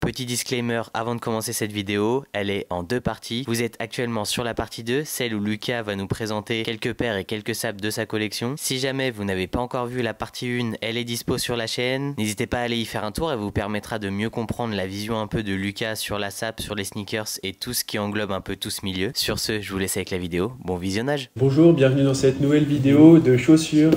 Petit disclaimer avant de commencer cette vidéo, elle est en deux parties. Vous êtes actuellement sur la partie 2, celle où Lucas va nous présenter quelques paires et quelques sapes de sa collection. Si jamais vous n'avez pas encore vu la partie 1, elle est dispo sur la chaîne. N'hésitez pas à aller y faire un tour, elle vous permettra de mieux comprendre la vision un peu de Lucas sur la sape, sur les sneakers et tout ce qui englobe un peu tout ce milieu. Sur ce, je vous laisse avec la vidéo. Bon visionnage. Bonjour, bienvenue dans cette nouvelle vidéo de chaussures.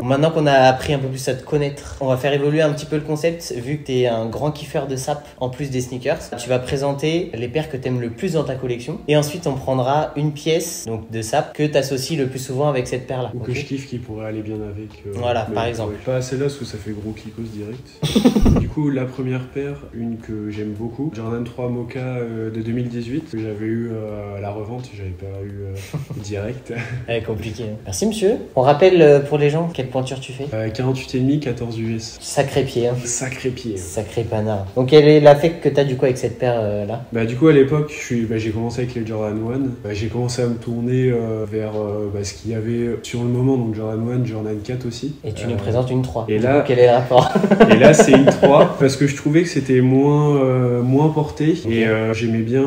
Maintenant qu'on a appris un peu plus à te connaître, on va faire évoluer un petit peu le concept. Vu que tu es un grand kiffeur de sapes en plus des sneakers, tu vas présenter les paires que tu aimes le plus dans ta collection. Et ensuite, on prendra une pièce donc de sape que tu associes le plus souvent avec cette paire-là. Ou que je kiffe qui pourrait aller bien avec. Voilà, par exemple. Pas celle-là, parce que ça fait gros kikos direct. Du coup, la première paire, une que j'aime beaucoup, Jordan 3 Mocha de 2018, que j'avais eu à la revente, j'avais pas eu direct. Compliqué. Hein. Merci monsieur. On rappelle pour les gens quelle pointure tu fais 48,5, 14 US. Sacré pied. Hein. Sacré pied. Sacré panard. Donc quelle est l'affect que t'as du coup avec cette paire là? Bah du coup à l'époque j'ai commencé avec les Jordan 1. J'ai commencé à me tourner vers ce qu'il y avait sur le moment, donc Jordan 1, Jordan 4 aussi. Et tu nous présentes une 3. Et du là, coup, quel est le rapport? Et là c'est une 3 parce que je trouvais que c'était moins porté. Okay. Et j'aimais bien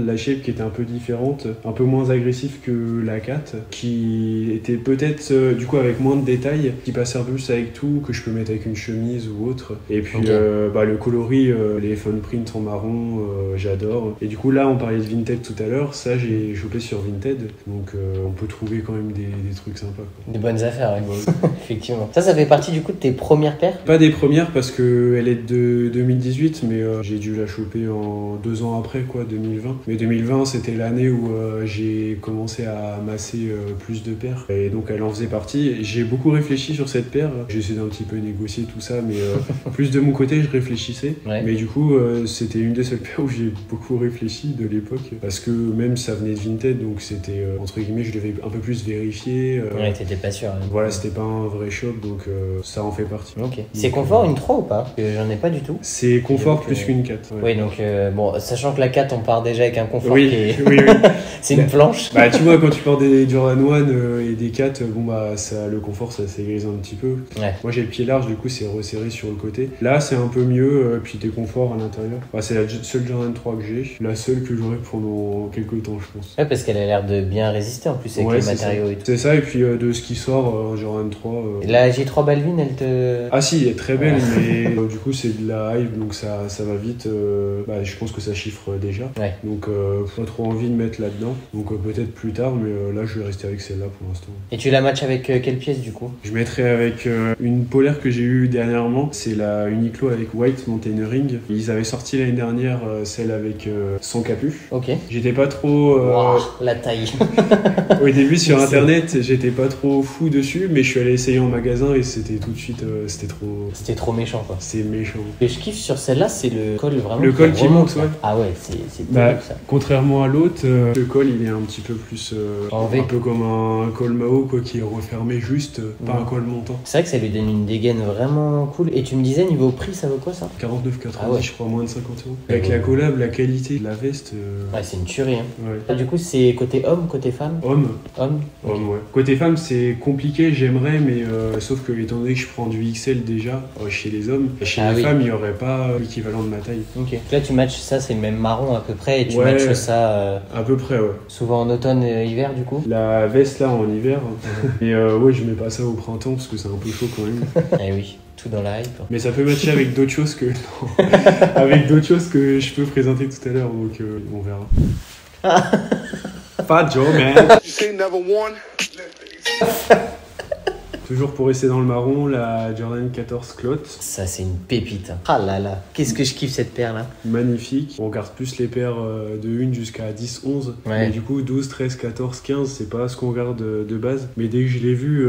la shape qui était un peu différente, un peu moins agressive que la 4, qui était peut-être du coup avec moins de détails, qui passe un peu plus avec tout, que je peux mettre avec une chemise ou autre. Et puis okay. Le coloris, les fun prints en marron, j'adore. Et du coup là on parlait de Vinted tout à l'heure, ça j'ai chopé sur Vinted, donc on peut trouver quand même des trucs sympas quoi. Des bonnes affaires, ouais. Effectivement. Ça fait partie du coup de tes premières paires? Pas des premières parce que elle est de 2018, mais j'ai dû la choper en 2 ans après quoi, 2020. Mais 2020 c'était l'année où j'ai commencé à amasser plus de paires, et donc elle en faisait partie. J'ai beaucoup réfléchi sur cette paire, j'ai essayé d'un petit peu négocier tout ça, mais plus de mon côté je réfléchissais. Ouais. Mais du coup c'était une des seules paires où j'ai beaucoup réfléchi de l'époque, parce que même ça venait de Vinted, donc c'était entre guillemets je devais un peu plus vérifier. Ouais, t'étais pas sûr. Hein. Voilà, c'était pas un vrai shop, donc ça en fait partie. Ok. C'est confort une 3 ou pas? Parce que j'en ai pas du tout. C'est confort plus qu'une 4. Ouais. Oui, donc bon, sachant que la 4 on part déjà avec un confort oui, qui est... oui. C'est une planche. Bah tu vois, quand tu portes des Jordan 1 et des 4, bon bah ça, le confort ça s'aigrise un petit peu. Ouais. Moi j'ai le pied large, du coup c'est resserré sur le côté. Là c'est un peu mieux, puis t'es confort à l'intérieur. Bah, c'est la seule Jordan 3 que j'ai, la seule que j'aurai pendant quelques temps je pense. Ouais, parce qu'elle a l'air de bien résister en plus avec les matériaux ça. et tout. C'est ça, et puis de ce qui sort Jordan 3. La J3 Balvin elle te... Ah si, elle est très belle, mais du coup c'est de la hype, donc ça va vite. Je pense que ça chiffre déjà. Ouais. Donc pas trop envie de mettre là-dedans. Donc peut-être plus tard, mais là je vais rester avec celle-là pour l'instant. Et tu la matches avec quelle pièce du coup? Je mettrais avec une polaire que j'ai eue dernièrement, c'est la Uniqlo avec White Mountaineering. Ils avaient sorti l'année dernière celle avec sans capuche. Ok. J'étais pas trop... Wow, la taille. Au début sur internet, j'étais pas trop fou dessus, mais je suis allé essayer en magasin et c'était tout de suite, c'était trop... C'était trop méchant quoi. C'est méchant. Et je kiffe sur celle-là, c'est le col vraiment... Le col qui monte, ouais. Ah ouais, c'est terrible ça. Contrairement à l'autre, le col il est un petit peu plus... un peu comme un col Mao quoi, qui est refermé juste, pas un col montant. C'est vrai que ça lui donne une dégaine vraiment cool. Et tu me disais, niveau prix, ça vaut quoi ça? 49,90 je crois, moins de 50 €. Avec la collab, la qualité de la veste... Ouais, c'est une tuerie. Hein. Ouais. Du coup, c'est côté homme, côté femme? Homme. Homme, okay. Homme, ouais. Côté femme, c'est compliqué, j'aimerais, mais sauf que étant donné que je prends du XL déjà chez les hommes, chez les femmes, il n'y aurait pas l'équivalent de ma taille. Ok. Là, tu matches ça, c'est le même marron à peu près, et tu matches ça... à peu près, ouais. Souvent en automne et hiver, du coup? La veste, là, en hiver. Et ouais, je mets pas ça au printemps, parce que c'est un peu chaud quand même. Eh oui. Tout dans la hype. Mais ça peut matcher avec d'autres choses que avec d'autres choses que je peux présenter tout à l'heure, donc on verra. Pas Joe, man. Toujours pour rester dans le marron, la Jordan 14 Clot. Ça, c'est une pépite. Ah là là, qu'est-ce que je kiffe cette paire là. Magnifique. On regarde plus les paires de 1 jusqu'à 10, 11. Ouais. Mais du coup, 12, 13, 14, 15, c'est pas ce qu'on regarde de base. Mais dès que je l'ai vu,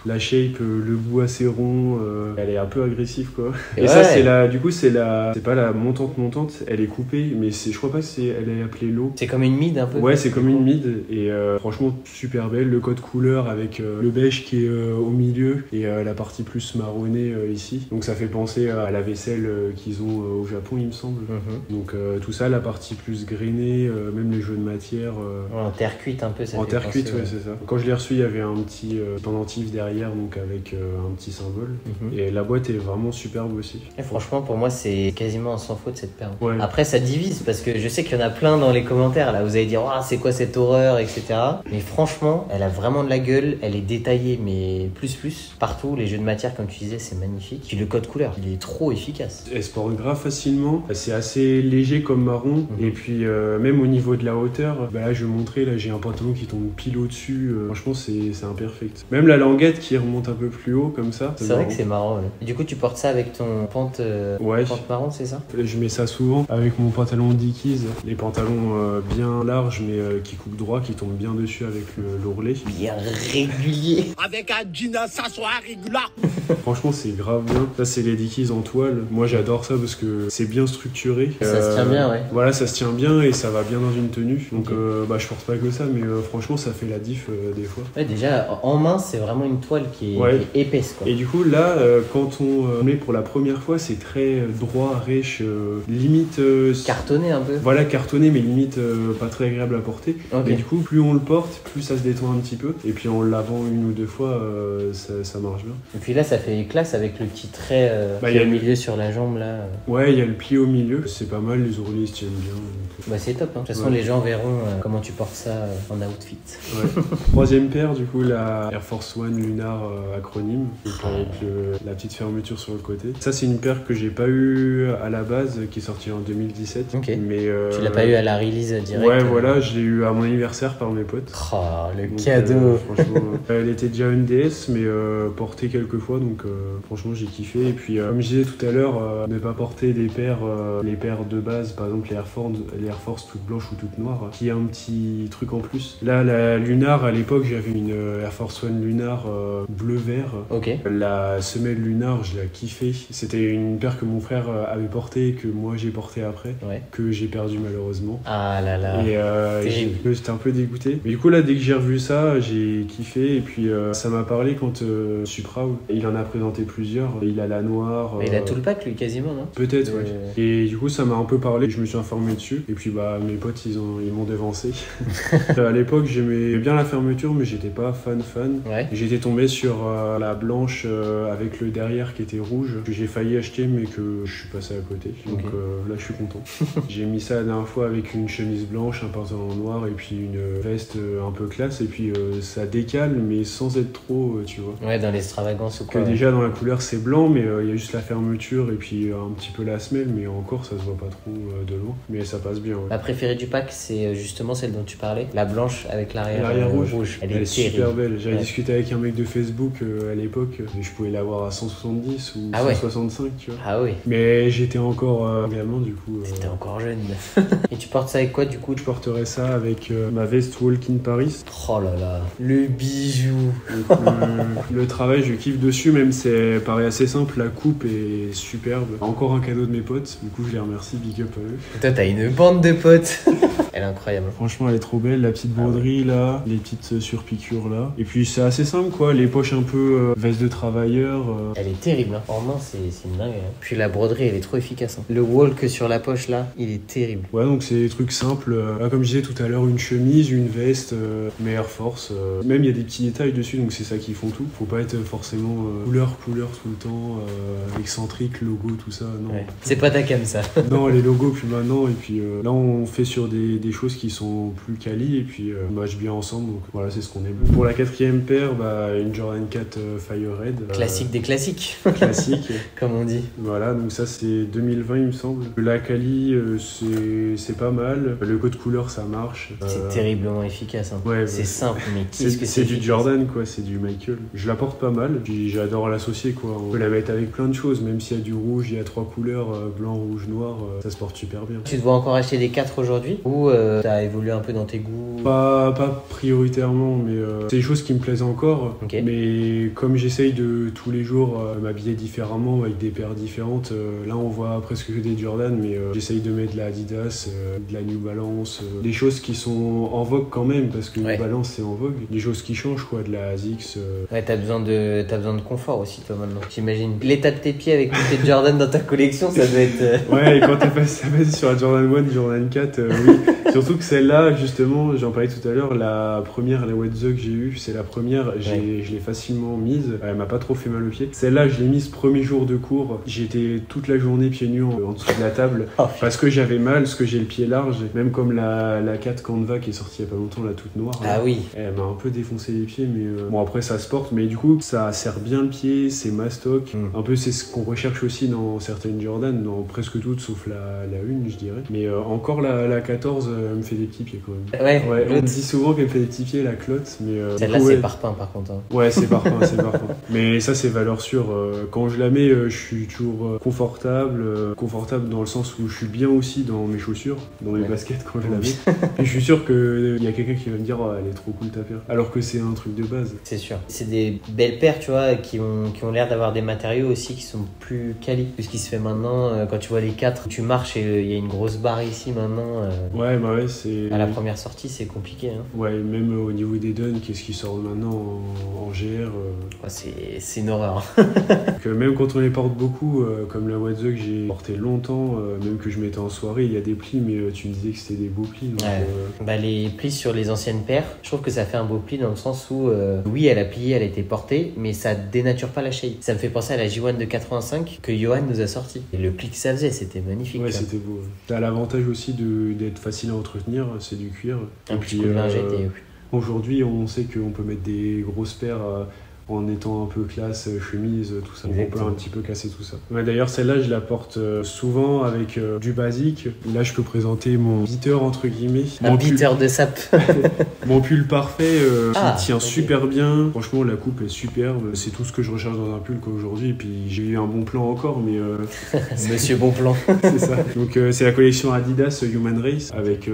la shape, le bout assez rond, elle est un peu agressive quoi. Et ouais. Ça, c'est la. Du coup, c'est pas la montante, elle est coupée, mais je crois pas que elle est appelée low. C'est comme une mid un peu. Ouais, c'est comme une mid. Et franchement, super belle. Le code couleur avec le beige qui est au milieu et la partie plus marronnée ici. Donc ça fait penser à la vaisselle qu'ils ont au Japon, il me semble. Donc tout ça, la partie plus grainée, même les jeux de matière. En terre cuite un peu, ça en fait terre penser, cuite, ouais, c'est ça. Quand je l'ai reçu, il y avait un petit pendentif derrière, donc avec un petit symbole. Et la boîte est vraiment superbe aussi. Et franchement, pour moi, c'est quasiment sans faute cette paire. Ouais. Après, ça divise parce que je sais qu'il y en a plein dans les commentaires. Là, vous allez dire, oh, c'est quoi cette horreur, etc. Mais franchement, elle a vraiment de la gueule. Elle est détaillée, mais plus. Partout, les jeux de matière, comme tu disais, c'est magnifique. Puis le code couleur, il est trop efficace. Elle se porte grave facilement. C'est assez léger comme marron. Et puis, même au niveau de la hauteur, bah là, je vais montrer. Là, j'ai un pantalon qui tombe pile au-dessus. Franchement, c'est imperfect. Même la languette qui remonte un peu plus haut, comme ça. C'est vrai que c'est marrant. Ouais. Et du coup, tu portes ça avec ton pente marron, c'est ça? Je mets ça souvent avec mon pantalon Dickies. Les pantalons bien larges, mais qui coupent droit, qui tombent bien dessus avec l'ourlet. Bien régulier. Avec un jean à s'asseoir régulier. Franchement, c'est grave bien. Ça, c'est les Dickies en toile. Moi, j'adore ça parce que c'est bien structuré. Ça se tient bien, ouais. Voilà, ça se tient bien et ça va bien dans une tenue. Donc, je porte pas que ça, mais franchement, ça fait la diff des fois. Ouais, déjà, en main, c'est vraiment une toile qui est épaisse, quoi. Et du coup, là, quand on met pour la première fois, c'est très droit, rêche, limite... cartonné un peu. Voilà, cartonné, mais limite pas très agréable à porter. Okay. Et du coup, plus on le porte, plus ça se détend un petit peu. Et puis en le lavant une ou deux fois, ça marche bien. Et puis là, ça fait classe avec le petit trait qui est au milieu sur la jambe, là. Ouais, il y a le pli au milieu. C'est pas mal, les ourlets se tiennent bien. Donc... Bah, c'est top, hein. De toute façon, les gens verront comment tu portes ça en outfit. Ouais. Troisième paire, du coup, la Air Force One Lunar acronyme, donc avec la petite fermeture sur le côté. Ça, c'est une paire que j'ai pas eu à la base, qui est sortie en 2017. Ok. Mais, tu l'as pas eu à la release direct? Ouais, voilà, je l'ai eu à mon anniversaire par mes potes. Oh, le donc, cadeau. Franchement, elle était déjà une DS, mais portée quelques fois, donc franchement, j'ai kiffé. Et puis, comme je disais tout à l'heure, ne pas porter les paires de base, par exemple les Air Force toutes blanches ou toutes noires, qui a un petit truc en plus. Là, la Lunar, à l'époque, j'avais une Air Force One Lunar bleu-vert. Ok. La semelle Lunar, je la kiffais. C'était une paire que mon frère avait portée, que moi j'ai portée après, que j'ai perdu malheureusement. Ah là là. Et j'étais un peu dégoûté. Mais du coup, là, dès que j'ai revu ça, j'ai kiffé. Et puis, ça m'a parlé quand Supra, il en a présenté plusieurs. Il a la noire. Mais il a tout le pack, lui, quasiment, non? Peut-être, ouais. Et du coup, ça m'a un peu parlé. Je me suis informé dessus. Et puis, mes potes, ils m'ont devancé. À l'époque, j'aimais bien la fermeture, mais j'étais pas fan. Ouais. J'étais tombé sur la blanche avec le derrière qui était rouge, que j'ai failli acheter, mais que je suis passé à côté. Donc là, je suis content. J'ai mis ça la dernière fois avec une chemise blanche, un pantalon noir et puis une veste un peu classe. Et puis, ça décale, mais sans être trop, tu vois. Ouais, dans l'extravagance ou quoi. Que déjà, dans la couleur, c'est blanc, mais il y a juste la fermeture et puis un petit peu la semelle, mais encore, ça se voit pas trop de loin. Mais ça passe bien, ouais. Ma préférée du pack, c'est justement celle dont tu parlais, la blanche avec l'arrière rouge. Elle est super belle. J'avais Ouais. discuté avec un mec de Facebook à l'époque, et je pouvais l'avoir à 170 ou 165, tu vois. Ah oui. Mais j'étais encore gamin, du coup. T'étais encore jeune. Et tu portes ça avec quoi, du coup? Je porterais ça avec ma veste Walk in Paris. Oh là là, le bijou. Donc, le travail, je kiffe dessus, même si ça paraît assez simple, la coupe est superbe. Encore un cadeau de mes potes, du coup je les remercie, big up à eux. Et toi, t'as une bande de potes. Elle est incroyable. Franchement, elle est trop belle, la petite broderie là, les petites surpiqûres là. Et puis c'est assez simple quoi, les poches un peu veste de travailleur. Elle est terrible, hein. En main, c'est une dingue. Hein. Puis la broderie, elle est trop efficace. Hein. Le walk sur la poche là, il est terrible. Ouais, donc c'est des trucs simples. Là, comme je disais tout à l'heure, une chemise, une veste, mais Air Force. Même il y a des petits détails dessus, donc c'est ça qui font tout. Faut pas être forcément couleur tout le temps, excentrique, logo, tout ça. Non. Ouais. C'est pas ta cam ça. Non, les logos plus maintenant. Et puis là, on fait sur des choses qui sont plus quali et puis match bien ensemble. Donc voilà, c'est ce qu'on aime. Pour la quatrième paire, une Jordan 4 Fire Red. Classique des classiques. Classique. Comme on dit. Voilà, donc ça c'est 2020 il me semble. La quali, c'est pas mal. Le code couleur, ça marche. C'est terriblement efficace. Hein. Ouais, c'est simple, mais qu'est-ce que c'est du efficace. Jordan quoi, c'est du Michael. Je la porte pas mal, puis j'adore l'associer quoi. On peut la mettre avec plein de choses, même s'il y a du rouge, il y a 3 couleurs, blanc, rouge, noir, ça se porte super bien. Tu te vois encore acheter des 4 aujourd'hui ou t'as évolué un peu dans tes goûts? Pas prioritairement, mais c'est des choses qui me plaisent encore. Okay. Mais comme j'essaye de tous les jours m'habiller différemment avec des paires différentes, là on voit presque que des Jordan, mais j'essaye de mettre de la Adidas, de la New Balance, des choses qui sont en vogue quand même, parce que New Balance c'est en vogue. Des choses qui changent, quoi, de la ASICS. Ouais, t'as besoin de confort aussi, toi, maintenant. J'imagine. L'état de tes pieds avec toutes tes Jordan dans ta collection, ça doit être. Ouais, et quand t'es passé sur la Jordan 1, Jordan 4, oui. Surtout que celle-là, justement, j'en parlais tout à l'heure, la première, la Wet The que j'ai eue, c'est la première, je l'ai facilement mise, elle m'a pas trop fait mal aux pieds. Celle-là, je l'ai mise premier jour de cours, j'étais toute la journée pieds nus en dessous de la table, parce que j'avais mal, parce que j'ai le pied large, même comme la 4 Canva qui est sortie il y a pas longtemps, la toute noire. Ah là, oui. Elle m'a un peu défoncé les pieds, mais bon, après ça se porte, mais du coup, ça serre bien le pied, c'est mastoc. Un peu, c'est ce qu'on recherche aussi dans certaines Jordan, dans presque toutes, sauf la 1, je dirais. Mais encore la 14, elle me fait des petits pieds quand même. Ouais, on me dit souvent qu'elle me fait des petits pieds, la clotte, mais celle-là, c'est parpaing par contre. Hein. Ouais, c'est parpaing, c'est parpaing. Mais ça, c'est valeur sûre. Quand je la mets, je suis toujours confortable dans le sens où je suis bien aussi dans mes chaussures, dans mes baskets quand je la mets. Et je suis sûr qu'il y a quelqu'un qui va me dire oh, elle est trop cool ta paire, alors que c'est un truc de base. C'est sûr. C'est des belles paires, tu vois, qui ont l'air d'avoir des matériaux aussi qui sont plus quali. Tout ce qui se fait maintenant, quand tu vois les 4, tu marches et il y a une grosse barre ici maintenant. Ouais, bah ouais, c'est. À la première sortie, c'est compliqué. Hein. Ouais, même au niveau des Dun, qu'est-ce qui sort maintenant en GR Ouais, c'est une horreur. Donc, même quand on les porte beaucoup, comme la Wet The que j'ai porté longtemps, même que je mettais en soirée, il y a des plis, mais tu me disais que c'était des beaux plis. Donc, bah, les plis sur les anciennes paires, je trouve que ça fait un beau pli dans le sens où, oui, elle a plié, elle a été portée, mais ça dénature pas la shape. Ça me fait penser à la J1 de 85 que Johan nous a sorti. Et le pli que ça faisait, c'était magnifique. Ouais, c'était beau. T'as l'avantage aussi d'être facile à entretenir, c'est du cuir. Un petit coup de lingette et... Aujourd'hui, on sait qu'on peut mettre des grosses paires en étant un peu classe, chemise, tout ça. On peut un petit peu casser tout ça. Ouais, d'ailleurs, celle-là, je la porte souvent avec du basique. Là, je peux présenter mon beater, entre guillemets. Un beater de sap. Mon pull parfait qui tient super bien. Franchement, la coupe est superbe. C'est tout ce que je recherche dans un pull qu'aujourd'hui. Et puis, j'ai eu un bon plan encore, mais... Monsieur bon plan. C'est ça. Donc, c'est la collection Adidas Human Race avec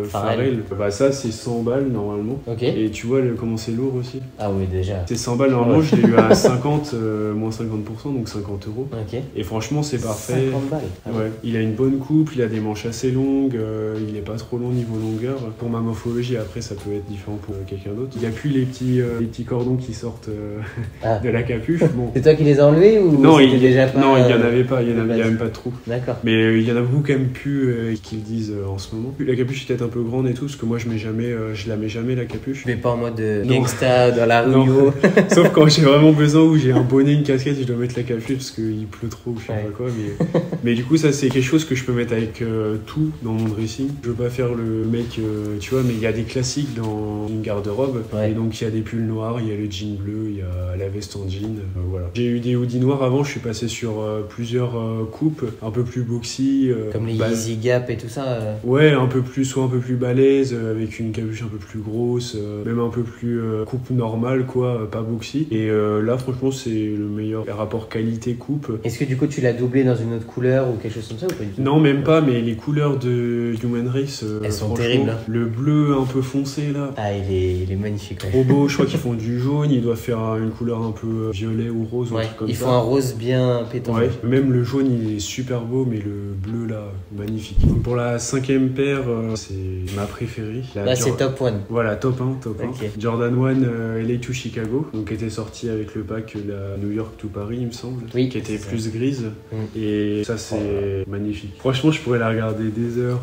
Pharrell. Bah, ça, c'est 100 balles, normalement. Okay. Et tu vois comment c'est lourd aussi. Ah oui, déjà. C'est 100 balles. Normalement, je l'ai eu à 50, moins 50%, donc 50 €. Okay. Et franchement, c'est parfait. 50 balles. Ah ouais. Il a une bonne coupe, il a des manches assez longues, il est pas trop long niveau longueur. Pour ma morphologie, après, ça peut être différent pour quelqu'un d'autre. Il n'y a plus les petits cordons qui sortent de la capuche. Bon. C'est toi qui les as enlevés ou non, déjà pas, non, il n'y en avait pas, il n'y a même pas de trou. D'accord. Mais il y en a beaucoup quand même plus qui le disent en ce moment. La capuche est peut-être un peu grande et tout, parce que moi, je la mets jamais la capuche. Mais pas en mode gangsta dans la rue. Sauf quand j'ai vraiment besoin, où j'ai un bonnet, une casquette, je dois mettre la capuche parce qu'il pleut trop ou je sais pas quoi. Mais du coup, ça, c'est quelque chose que je peux mettre avec tout dans mon dressing. Je veux pas faire le mec, tu vois, mais il y a des classiques dans une garde-robe. Et donc, il y a des pulls noirs, il y a le jean bleu, il y a la veste en jean. Voilà. J'ai eu des hoodies noirs avant, je suis passé sur plusieurs coupes, un peu plus boxy. Comme les Easy Gap et tout ça. Ouais, soit un peu plus balèze, avec une capuche un peu plus grosse, même un peu plus coupe normale, quoi, pas boxy. Et là, franchement, c'est le meilleur rapport qualité-coupe. Est-ce que du coup, tu l'as doublé dans une autre couleur ou quelque chose comme ça ou pas du tout? Non, même pas, mais les couleurs de Human Race, elles sont terribles. Hein. Le bleu un peu foncé, là. Ah, il est magnifique. Trop beau, je crois qu'ils font du jaune, ils doivent faire une couleur un peu violet ou rose. Ouais, comme ils ça. font un rose bien pétant. Ouais, même le jaune, il est super beau, mais le bleu, là, magnifique. Donc, pour la 5e paire, c'est ma préférée. Là, c'est top 1. Voilà, top 1, Okay. Jordan 1 LA to Chicago, donc qui était sorti avec le pack la New York to Paris, il me semble, oui, qui était plus grise. Et ça, c'est magnifique. Franchement, je pourrais la regarder des heures.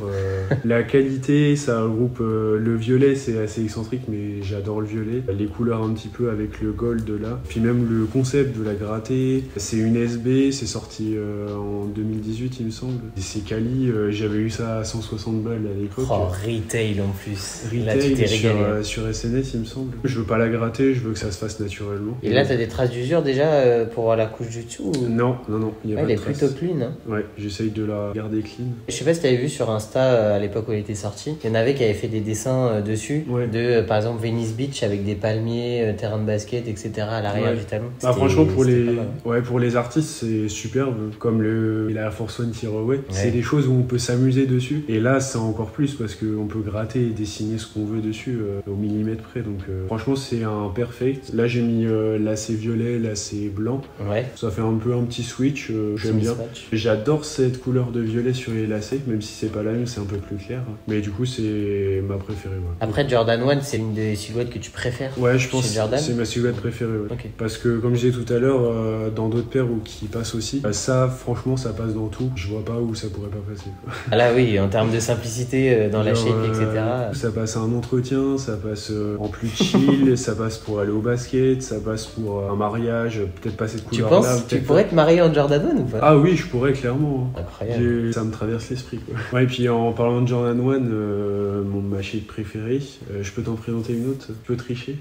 La qualité, ça regroupe le violet, c'est assez excentrique, mais j'adore le violet. Les couleurs un petit peu avec le gold là. Puis même le concept de la gratter. C'est une SB, c'est sorti en 2018, il me semble. Et c'est quali, j'avais eu ça à 160 balles à l'époque. Oh, retail en plus. Retail là, sur SNS, il me semble. Je veux pas la gratter, je veux que ça se fasse naturellement. naturellement. Et là, t'as des traces d'usure déjà pour voir la couche du dessous ou... Non, il y a pas elle de est traces. plutôt clean. Hein. Ouais, j'essaye de la garder clean. Je sais pas si t'avais vu sur Insta à l'époque où elle était sortie, il y en avait qui avaient fait des dessins dessus de par exemple Venice Beach avec des palmiers, terrain de basket, etc. à l'arrière du talon. Bah, franchement, pour mal, pour les artistes, c'est superbe. Comme la Air Force One Tearaway, c'est des choses où on peut s'amuser dessus. Et là, c'est encore plus parce qu'on peut gratter et dessiner ce qu'on veut dessus au millimètre près. Donc, franchement, c'est un perfect. Là, j'ai mis lacet violet, lacet blanc. Ouais. Ça fait un peu un petit switch. J'aime bien. J'adore cette couleur de violet sur les lacets, même si c'est pas la même, c'est un peu plus clair. Mais du coup, c'est ma préférée. Ouais. Après, Jordan 1, c'est une des silhouettes que tu préfères? Ouais, je pense que c'est ma silhouette préférée. Ouais. Okay. Parce que, comme je disais tout à l'heure, dans d'autres paires qui passent aussi, ça, franchement, ça passe dans tout. Je vois pas où ça pourrait pas passer. Quoi. Ah là, oui, en termes de simplicité dans la shape, etc. Ça passe à un entretien, ça passe en plus chill, ça passe pour aller au basket, ça passe pour un mariage, peut-être pas cette couleur-là. Tu penses tu pourrais te marier en Jordan 1 ou pas? Ah oui, je pourrais, clairement. Incroyable. Ça me traverse l'esprit. Quoi. Ouais, et puis en parlant de Jordan 1, ma shape préférée, je peux t'en présenter une autre? Tu peux tricher?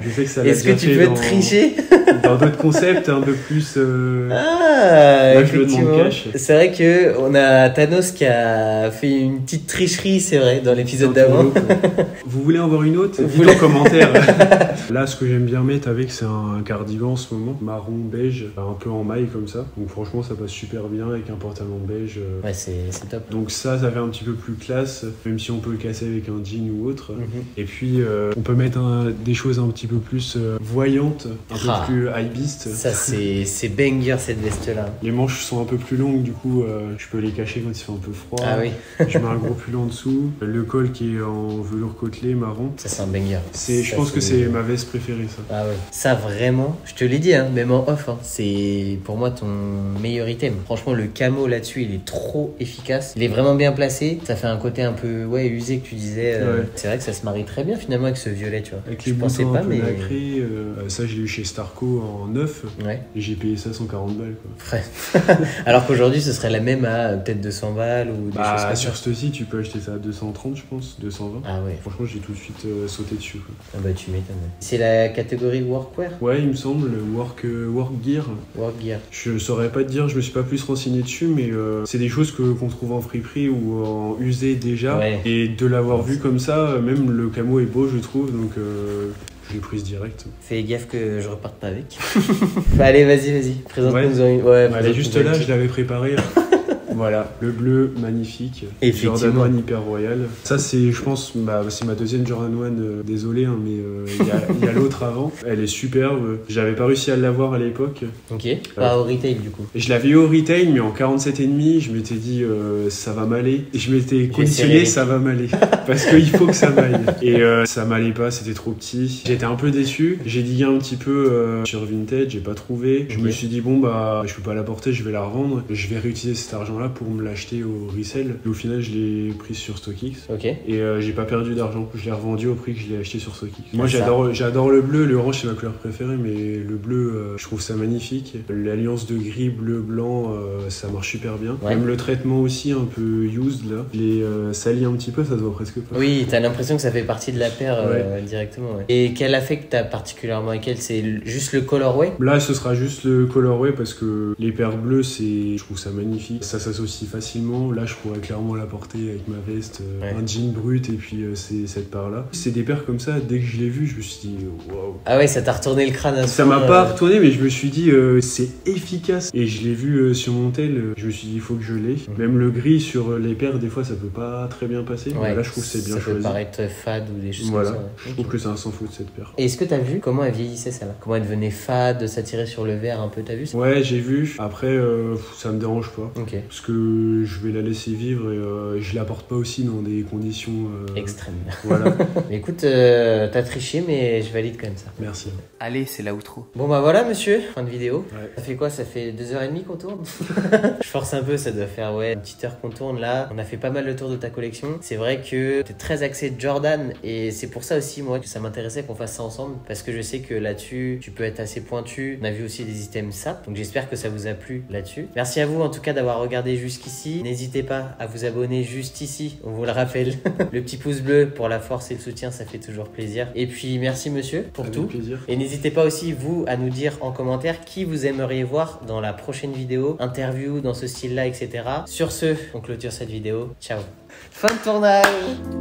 Je sais que ça Est-ce que tu peux tricher? Dans d'autres concepts, un peu plus. Là, je le demande cash. C'est vrai que on a Thanos qui a fait une petite tricherie, c'est vrai, dans l'épisode d'avant. Vous voulez en voir une autre? Dites en commentaire. Là, ce que j'aime bien mettre avec, c'est un cardigan en ce moment, marron beige, un peu en maille comme ça. Donc franchement, ça passe super bien avec un pantalon beige. Ouais, c'est top. Donc ça fait un petit peu plus classe, même si on peut le casser avec un jean ou autre. Et puis, on peut mettre des choses un petit peu plus voyantes, un peu plus high beast. Ça, c'est banger cette veste-là. Les manches sont un peu plus longues, du coup, je peux les cacher quand il fait un peu froid. Ah oui. Je mets un gros pull en dessous. Le col qui est en velours côtelé marron. Ça, c'est un banger. Je pense que c'est ma veste préférée, ça. Ah ouais. Ça, vraiment, je te l'ai dit, hein, même en off, hein, c'est pour moi ton meilleur item. Franchement, le camo là-dessus, il est trop efficace. Il est vraiment bien placé. Ça fait un côté un peu usé que tu disais. C'est vrai que ça se marie très bien finalement avec ce violet, tu vois. Avec les boutons un peu nacrés. Ça, je l'ai eu chez Starco en neuf. Ouais. Et j'ai payé ça 140 balles, quoi. Ouais. Alors qu'aujourd'hui, ce serait la même à peut-être 200 balles ou des choses comme ça. Sur ce-ci, tu peux acheter ça à 230, je pense, 220. Ah ouais. Franchement, j'ai tout de suite sauté dessus, quoi. Ah bah, tu m'étonnes. C'est la catégorie workwear? Ouais, il me semble, work gear. Work gear. Je saurais pas te dire, je me suis pas plus renseigné dessus, mais c'est des choses qu'on trouve en friperie ou en usé déjà. Ouais. Et de l'avoir vu comme ça, même le camo est beau, je trouve, donc je l'ai prise direct. Fais gaffe que je reparte pas avec. Allez, vas-y, présente-nous une. Ouais, elle est juste là, je l'avais préparée. Voilà, le bleu magnifique, Jordan 1 hyper royal. Ça, c'est, je pense, c'est ma deuxième Jordan 1, désolé, hein, mais il y a l'autre avant. Elle est superbe. J'avais pas réussi à l'avoir à l'époque. Ok, pas au retail du coup. Et je l'avais eu au retail, mais en 47,5, je m'étais dit, ça va m'aller. Et je m'étais conditionné, ça va m'aller. Parce qu'il faut que ça m'aille. Et ça m'allait pas, c'était trop petit. J'étais un peu déçu. J'ai digué un petit peu sur Vinted, j'ai pas trouvé. Je me suis dit, bon, je peux pas la porter, je vais la revendre. Je vais réutiliser cet argent-là pour me l'acheter au resell. Et au final, je l'ai pris sur StockX. Ok. Et j'ai pas perdu d'argent. Je l'ai revendu au prix que je l'ai acheté sur StockX. Moi, j'adore le bleu. Le orange, c'est ma couleur préférée, mais le bleu, je trouve ça magnifique. L'alliance de gris, bleu, blanc, ça marche super bien. Ouais. Même le traitement aussi, un peu used là. Les salis un petit peu, ça se voit presque pas. Oui, t'as l'impression que ça fait partie de la paire directement. Ouais. Et quel affect t'as particulièrement avec elle? C'est juste le colorway? Là, ce sera juste le colorway parce que les paires bleues, je trouve ça magnifique. Ça s'associe facilement. Là, je pourrais clairement la porter avec ma veste, un jean brut et puis cette paire-là. C'est des paires comme ça, dès que je l'ai vu, je me suis dit waouh. Ah ouais, ça t'a retourné le crâne à ce Ça m'a pas retourné, mais je me suis dit c'est efficace. Et je l'ai vu sur mon tel, je me suis dit il faut que je l'ai. Même le gris sur les paires, des fois, ça peut pas très bien passer. Ouais. Là, je trouve que c'est bien choisi. Ça peut paraître fade ou des choses comme ça. Je trouve que c'est un sans faute cette paire. Et est-ce que t'as vu comment elle vieillissait celle-là? Comment elle devenait fade, s'attirer sur le verre un peu, t'as vu ça? Ouais, j'ai vu. Après, ça me dérange pas. Ok. Parce que je vais la laisser vivre et je la porte pas aussi dans des conditions extrêmes. Voilà. Écoute, t'as triché, mais je valide quand même ça. Merci. Allez, c'est l'outro. Bon bah voilà monsieur, fin de vidéo. Ouais. Ça fait quoi? Ça fait 2h30 qu'on tourne? Je force un peu, ça doit faire une petite heure qu'on tourne là. On a fait pas mal le tour de ta collection. C'est vrai que t'es très axé Jordan et c'est pour ça aussi moi que ça m'intéressait qu'on fasse ça ensemble parce que je sais que là-dessus tu peux être assez pointu. On a vu aussi des items SAP, donc j'espère que ça vous a plu là-dessus. Merci à vous en tout cas d'avoir regardé regardé jusqu'ici. N'hésitez pas à vous abonner juste ici, on vous le rappelle. Le petit pouce bleu pour la force et le soutien, ça fait toujours plaisir. Et puis merci monsieur pour Avec tout. plaisir. Et n'hésitez pas aussi vous à nous dire en commentaire qui vous aimeriez voir dans la prochaine vidéo, interview dans ce style-là, etc. Sur ce, on clôture cette vidéo. Ciao. Fin de tournage.